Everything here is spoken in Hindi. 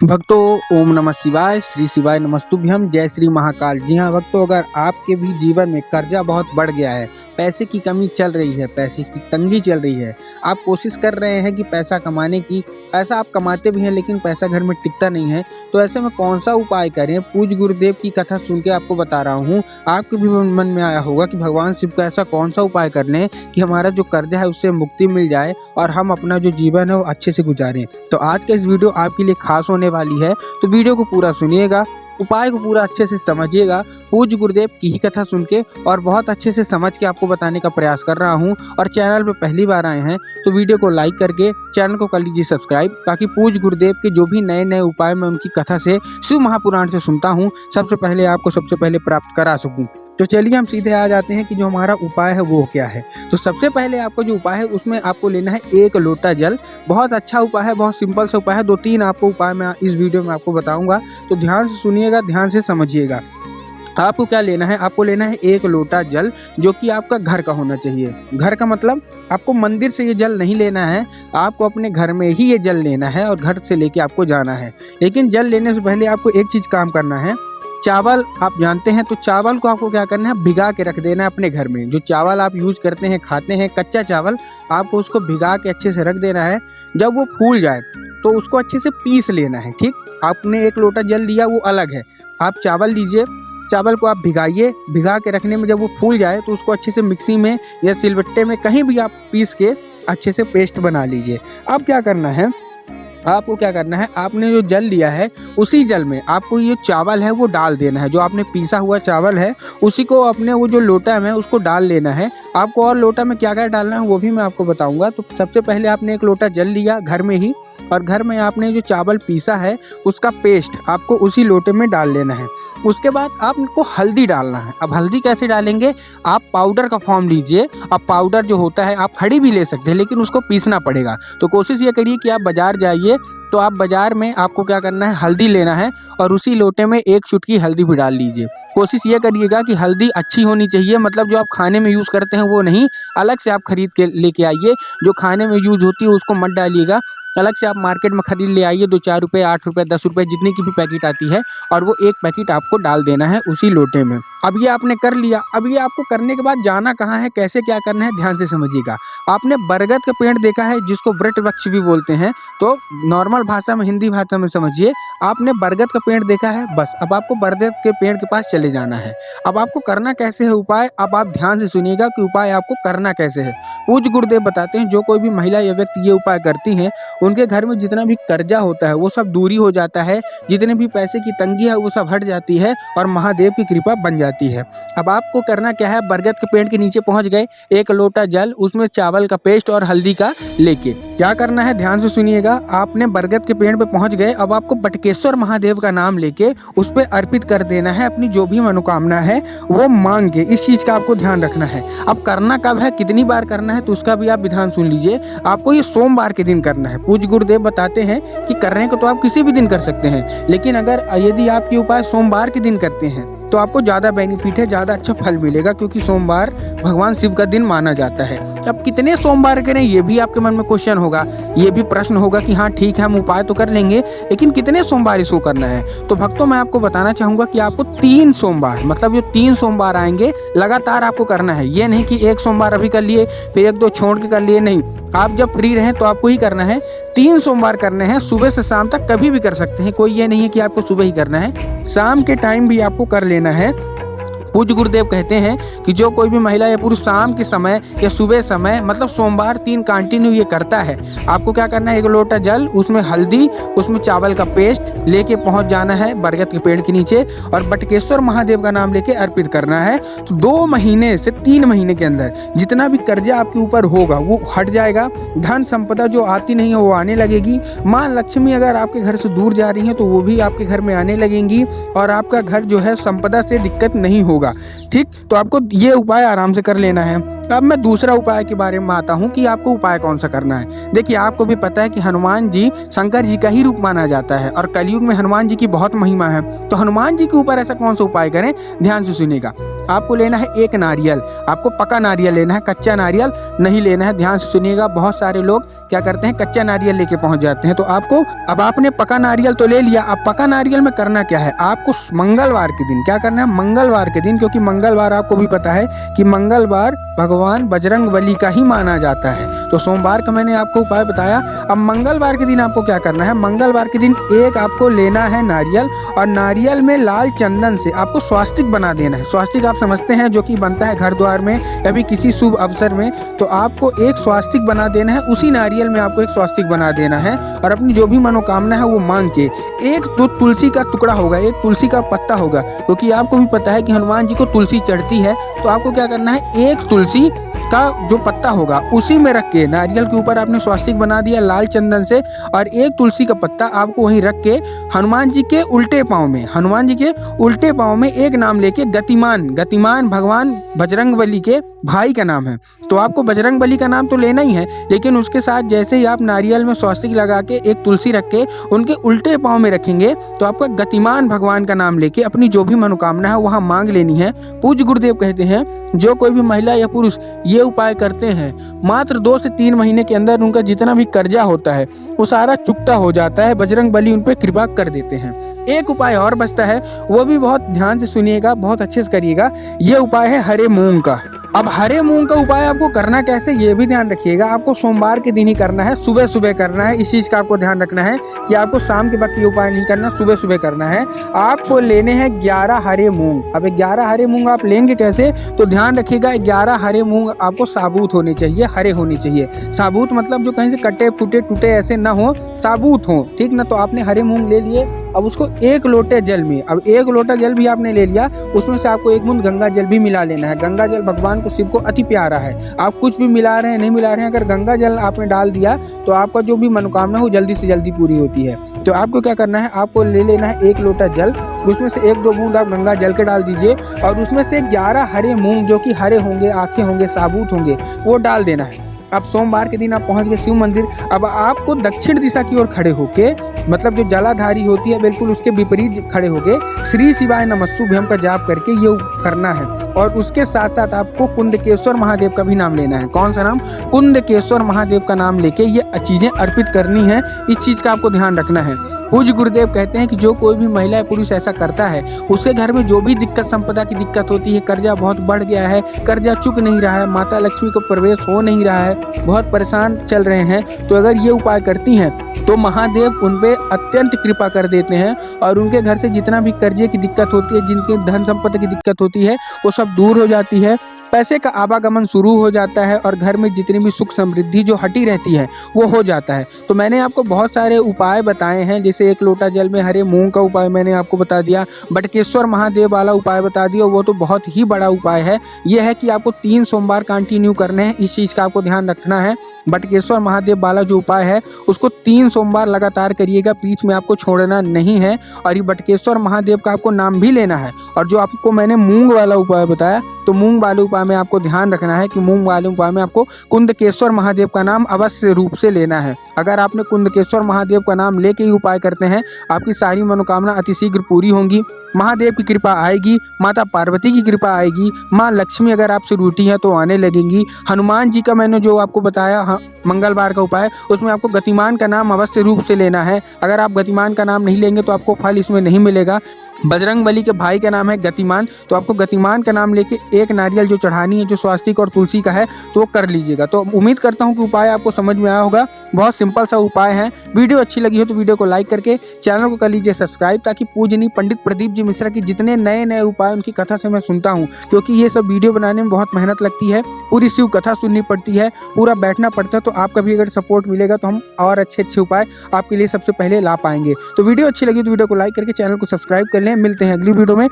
भक्तों ओम नमः शिवाय, श्री शिवाय नमस्तुभ्यम, जय श्री महाकाल। जी हाँ भक्तों, अगर आपके भी जीवन में कर्जा बहुत बढ़ गया है, पैसे की कमी चल रही है, पैसे की तंगी चल रही है, आप कोशिश कर रहे हैं कि पैसा कमाने की, पैसा आप कमाते भी हैं लेकिन पैसा घर में टिकता नहीं है, तो ऐसे में कौन सा उपाय करें? पूज्य गुरुदेव की कथा सुन के आपको बता रहा हूँ। आपके भी मन में आया होगा कि भगवान शिव का ऐसा कौन सा उपाय कर लें कि हमारा जो कर्जा है उससे मुक्ति मिल जाए और हम अपना जो जीवन है वो अच्छे से गुजारें। तो आज का इस वीडियो आपके लिए खास होने वाली है, तो वीडियो को पूरा सुनिएगा, उपाय को पूरा अच्छे से समझिएगा। पूज्य गुरुदेव की ही कथा सुन के और बहुत अच्छे से समझ के आपको बताने का प्रयास कर रहा हूं। और चैनल पे पहली बार आए हैं तो वीडियो को लाइक करके चैनल को कर लीजिए सब्सक्राइब, ताकि पूज्य गुरुदेव के जो भी नए नए उपाय मैं उनकी कथा से, शिव महापुराण से सुनता हूं, सबसे पहले प्राप्त करा सकूं। तो चलिए हम सीधे आ जाते हैं कि जो हमारा उपाय है वो क्या है। तो सबसे पहले आपको जो उपाय है उसमें आपको लेना है 1 लोटा जल। बहुत अच्छा उपाय है, बहुत सिंपल सा उपाय है। 2-3 आपको उपाय मैं इस वीडियो में आपको बताऊंगा, तो ध्यान से सुनिएगा, ध्यान से समझिएगा। आपको क्या लेना है? आपको लेना है 1 लोटा जल, जो कि आपका घर का होना चाहिए। घर का मतलब आपको मंदिर से ये जल नहीं लेना है, आपको अपने घर में ही ये जल लेना है और घर से लेके आपको जाना है। लेकिन जल लेने से पहले आपको एक चीज़ काम करना है। चावल आप जानते हैं, तो चावल को आपको क्या करना है? भिगा के रख देना है अपने घर में। जो चावल आप यूज करते हैं, खाते हैं, कच्चा चावल, आपको उसको भिगा के अच्छे से रख देना है। जब वो फूल जाए तो उसको अच्छे से पीस लेना है। ठीक, आपने 1 लोटा जल लिया वो अलग है, आप चावल लीजिए, चावल को आप भिगाइए, भिगा के रखने में जब वो फूल जाए तो उसको अच्छे से मिक्सी में या सिलबट्टे में कहीं भी आप पीस के अच्छे से पेस्ट बना लीजिए। अब क्या करना है? आपको क्या करना है, आपने जो जल लिया है उसी जल में आपको ये चावल है वो डाल देना है। जो आपने पीसा हुआ चावल है उसी को अपने वो जो लोटा में उसको डाल लेना है। आपको और लोटा में क्या क्या डालना है वो भी मैं आपको बताऊंगा। तो सबसे पहले आपने 1 लोटा जल लिया घर में ही, और घर में आपने जो चावल पीसा है उसका पेस्ट आपको उसी लोटे में डाल लेना है। उसके बाद आपको हल्दी डालना है। अब हल्दी कैसे डालेंगे? आप पाउडर का फॉर्म लीजिए। अब पाउडर जो होता है आप खड़ी भी ले सकते हैं, लेकिन उसको पीसना पड़ेगा। तो कोशिश ये करिए कि आप बाजार जाइए, तो आप बाजार में आपको क्या करना है, हल्दी लेना है और उसी लोटे में 1 चुटकी हल्दी भी डाल लीजिए। कोशिश ये करिएगा कि हल्दी अच्छी होनी चाहिए, मतलब जो आप खाने में यूज़ करते हैं वो नहीं, अलग से आप खरीद के लेके आइए। जो खाने में यूज़ होती है उसको मत डालिएगा, अलग से आप मार्केट में खरीद ले आइए। 2-4 रुपये, 8 रुपये, 10 रुपये, जितनी की भी पैकेट आती है, और वो 1 पैकेट आपको डाल देना है उसी लोटे में। अब ये आपने कर लिया। अब ये आपको करने के बाद जाना कहाँ है, कैसे क्या करना है, ध्यान से समझिएगा। आपने बरगद का पेड़ देखा है जिसको वृक्ष वृक्ष भी बोलते हैं, तो नॉर्मल भाषा में, हिंदी भाषा में समझिए, आपने बरगद का पेड़ देखा है, बस अब आपको बरगद के पेड़ के पास चले जाना है। अब आपको करना कैसे है उपाय? अब आप ध्यान से सुनिएगा कि उपाय आपको करना कैसे है। पूज्य गुरुदेव बताते हैं, जो कोई भी महिला या व्यक्ति ये उपाय करती हैं उनके घर में जितना भी कर्जा होता है वो सब दूरी हो जाता है, जितने भी पैसे की तंगी है वो सब हट जाती है और महादेव की कृपा बन जाती है। अब आपको करना क्या है? बरगद के पेड़ के नीचे पहुंच गए, 1 लोटा जल, उसमें चावल का पेस्ट और हल्दी का लेके क्या करना है? ध्यान से सुनिएगा। आपने बरगद के पेड़ पे पहुंच गए, अब आपको बटकेश्वर महादेव का नाम लेके उस पर अर्पित कर देना है। अपनी जो भी मनोकामना है वो मांग के, इस चीज का आपको ध्यान रखना है। अब करना कब है, कितनी बार करना है, तो उसका भी आप विधान सुन लीजिए। आपको ये सोमवार के दिन करना है। पूज्य गुरुदेव बताते हैं कि करने को तो आप किसी भी दिन कर सकते हैं, लेकिन अगर यदि आप ये उपाय सोमवार के दिन करते हैं तो आपको ज़्यादा बेनिफिट है, ज़्यादा अच्छा फल मिलेगा, क्योंकि सोमवार भगवान शिव का दिन माना जाता है। अब कितने सोमवार करें ये भी आपके मन में क्वेश्चन होगा, ये भी प्रश्न होगा कि हाँ ठीक है हम उपाय तो कर लेंगे, लेकिन कितने सोमवार इसको करना है? तो भक्तों मैं आपको बताना चाहूँगा कि आपको 3 सोमवार, मतलब जो 3 सोमवार आएंगे लगातार आपको करना है। ये नहीं कि 1 सोमवार अभी कर लिए फिर 1-2 छोड़ के कर लिए, नहीं। आप जब फ्री रहें तो आपको ही करना है। 3 सोमवार करने हैं, सुबह से शाम तक कभी भी कर सकते हैं, कोई ये नहीं है कि आपको सुबह ही करना है, शाम के टाइम भी आपको कर लेना है। पूज्य गुरुदेव कहते हैं कि जो कोई भी महिला या पुरुष शाम के समय या सुबह समय, मतलब सोमवार 3 कंटिन्यू ये करता है, आपको क्या करना है? 1 लोटा जल, उसमें हल्दी, उसमें चावल का पेस्ट लेके पहुंच जाना है बरगद के पेड़ के नीचे और बटकेश्वर महादेव का नाम लेके अर्पित करना है। तो 2 महीने से 3 महीने के अंदर जितना भी कर्जा आपके ऊपर होगा वो हट जाएगा। धन संपदा जो आती नहीं है वो आने लगेगी। माँ लक्ष्मी अगर आपके घर से दूर जा रही हैं तो वो भी आपके घर में आने लगेंगी, और आपका घर जो है संपदा से दिक्कत नहीं होगा। ठीक, तो आपको ये उपाय आराम से कर लेना है। अब मैं दूसरा उपाय के बारे में आता हूँ कि आपको उपाय कौन सा करना है। देखिए, आपको भी पता है कि हनुमान जी शंकर जी का ही रूप माना जाता है और कलयुग में हनुमान जी की बहुत महिमा है। तो हनुमान जी के ऊपर ऐसा कौन सा उपाय करें? ध्यान से सुनिएगा। आपको लेना है एक नारियल। आपको पका नारियल लेना है, कच्चा नारियल नहीं लेना है। ध्यान से सुनिएगा, बहुत सारे लोग क्या करते हैं, कच्चा नारियल लेके पहुंच जाते हैं। तो आपको, अब आपने पका नारियल तो ले लिया, अब पका नारियल में करना क्या है, आपको मंगलवार के दिन क्या करना है, मंगलवार के दिन, क्योंकि मंगलवार आपको भी पता है कि मंगलवार भगवान बजरंग बली का ही माना जाता है। तो सोमवार का मैंने आपको उपाय बताया। अब मंगलवार के दिन आपको क्या करना है, मंगलवार के दिन एक आपको लेना है नारियल, और नारियल में लाल चंदन से आपको स्वास्तिक बना देना है। स्वास्तिक आप समझते हैं, जो कि बनता है घर द्वार में या भी किसी शुभ अवसर में। तो आपको एक स्वास्तिक बना देना है, उसी नारियल में आपको एक स्वास्तिक बना देना है, और अपनी जो भी मनोकामना है वो मांग के, एक तो तुलसी का टुकड़ा होगा, एक तुलसी का पत्ता होगा, क्योंकि आपको भी पता है कि हनुमान जी को तुलसी चढ़ती है। तो आपको क्या करना है, एक तुलसी का जो पत्ता होगा उसी में रख के, नारियल के ऊपर आपने स्वास्तिक बना दिया लाल चंदन से, और एक तुलसी का पत्ता आपको वहीं रख के हनुमान जी के उल्टे पाँव में, हनुमान जी के उल्टे पाँव में एक नाम लेके, गतिमान, गतिमान भगवान बजरंग बली के भाई का नाम है। तो आपको बजरंग बली का नाम तो लेना ही है, लेकिन उसके साथ जैसे ही आप नारियल में स्वास्तिक लगा के एक तुलसी रख के उनके उल्टे पाँव में रखेंगे, तो आपका गतिमान भगवान का नाम लेके अपनी जो भी मनोकामना है वहाँ मांग लेनी है। पूज्य गुरुदेव कहते हैं, जो कोई भी महिला या पुरुष ये उपाय करते हैं, मात्र 2 से 3 महीने के अंदर उनका जितना भी कर्जा होता है वो सारा चुकता हो जाता है। बजरंग बली उन पर कृपा कर देते हैं। एक उपाय और बचता है, वो भी बहुत ध्यान से सुनिएगा, बहुत अच्छे से करिएगा। ये उपाय है हरे मूंग का। अब हरे मूंग का उपाय आपको करना कैसे, ये भी ध्यान रखिएगा। आपको सोमवार के दिन ही करना है, सुबह सुबह करना है। इस चीज़ का आपको ध्यान रखना है कि आपको शाम के वक्त ये उपाय नहीं करना, सुबह सुबह करना है। आपको लेने हैं 11 हरे मूंग। अब 11 हरे मूंग आप लेंगे कैसे, तो ध्यान रखिएगा, 11 हरे मूंग आपको साबुत होने चाहिए, हरे होने चाहिए। साबुत मतलब जो कहीं से कटे फूटे टूटे ऐसे ना हो, साबुत हो, ठीक ना। तो आपने हरे मूंग ले लिए। अब उसको 1 लोटे जल में, अब 1 लोटा जल भी आपने ले लिया, उसमें से आपको 1 बूंद गंगा जल भी मिला लेना है। गंगा जल भगवान को, शिव को अति प्यारा है। आप कुछ भी मिला रहे हैं नहीं मिला रहे हैं, अगर गंगा जल आपने डाल दिया तो आपका जो भी मनोकामना हो जल्दी से जल्दी पूरी होती है। तो आपको क्या करना है, आपको ले लेना है 1 लोटा जल, उसमें से 1-2 बूंद आप गंगा जल के डाल दीजिए, और उसमें से 11 हरे मूंग जो कि हरे होंगे, आँखें होंगे, साबुत होंगे, वो डाल देना है। अब सोमवार के दिन आप पहुंच गए शिव मंदिर। अब आपको दक्षिण दिशा की ओर खड़े होके, मतलब जो जलाधारी होती है बिल्कुल उसके विपरीत खड़े होके श्री शिवाय नमस्तुभ्यम का जाप करके ये करना है। और उसके साथ साथ आपको कुंदकेश्वर महादेव का भी नाम लेना है। कौन सा नाम, कुंदकेश्वर महादेव का नाम लेके ये चीज़ें अर्पित करनी है। इस चीज़ का आपको ध्यान रखना है। पूज्य गुरुदेव कहते हैं कि जो कोई भी महिला या पुरुष ऐसा करता है, उसके घर में जो भी दिक्कत, संपदा की दिक्कत होती है, कर्जा बहुत बढ़ गया है, कर्जा चुक नहीं रहा है, माता लक्ष्मी को प्रवेश हो नहीं रहा है, बहुत परेशान चल रहे हैं, तो अगर ये उपाय करती हैं तो महादेव उन पे अत्यंत कृपा कर देते हैं, और उनके घर से जितना भी कर्जे की दिक्कत होती है, जिनके धन संपत्ति की दिक्कत होती है, वो सब दूर हो जाती है। पैसे का आवागमन शुरू हो जाता है, और घर में जितनी भी सुख समृद्धि जो हटी रहती है वो हो जाता है। तो मैंने आपको बहुत सारे उपाय बताए हैं, जैसे 1 लोटा जल में हरे मूंग का उपाय मैंने आपको बता दिया, बटकेश्वर महादेव वाला उपाय बता दिया, वो तो बहुत ही बड़ा उपाय है। यह है कि आपको 3 सोमवार कंटिन्यू करने हैं, इस चीज़ का आपको ध्यान रखना है। बटकेश्वर महादेव वाला जो उपाय है उसको 3 सोमवार लगातार करिएगा, बीच में आपको छोड़ना नहीं है। और ये बटकेश्वर महादेव का आपको नाम भी लेना है। और जो आपको मैंने मूंग वाला उपाय बताया, तो मूंग वाले उपाय में आपको ध्यान रखना है कि मूंग वाले उपाय में आपको कुंदकेश्वर महादेव का नाम अवश्य रूप से लेना है। अगर आपने कुंदकेश्वर महादेव का नाम लेके ही उपाय करते हैं, आपकी सारी मनोकामना अतिशीघ्र पूरी होंगी। महादेव की कृपा आएगी, माता पार्वती की कृपा आएगी, माँ लक्ष्मी अगर आपसे रूठी है तो आने लगेंगी। हनुमान जी का मैंने जो आपको बताया मंगलवार का उपाय, उसमें आपको गतिमान का नाम अवश्य रूप से लेना है। अगर आप गतिमान का नाम नहीं लेंगे तो आपको फल इसमें नहीं मिलेगा। बजरंग बली के भाई का नाम है गतिमान, तो आपको गतिमान का नाम लेके 1 नारियल जो चढ़ानी है, जो स्वास्तिक और तुलसी का है, तो वो कर लीजिएगा। तो उम्मीद करता हूँ कि उपाय आपको समझ में आया होगा। बहुत सिंपल सा उपाय है। वीडियो अच्छी लगी हो तो वीडियो को लाइक करके चैनल को कर लीजिए सब्सक्राइब, ताकि पूजनीय पंडित प्रदीप जी मिश्रा की जितने नए नए उपाय उनकी कथा से मैं सुनता हूँ, क्योंकि ये सब वीडियो बनाने में बहुत मेहनत लगती है, पूरी शिव कथा सुननी पड़ती है, पूरा बैठना पड़ता है। तो आपका भी अगर सपोर्ट मिलेगा तो हम और अच्छे अच्छे उपाय आपके लिए सबसे पहले ला पाएंगे। तो वीडियो अच्छी लगी तो वीडियो को लाइक करके चैनल को सब्सक्राइब कर लें। मिलते हैं अगली वीडियो में।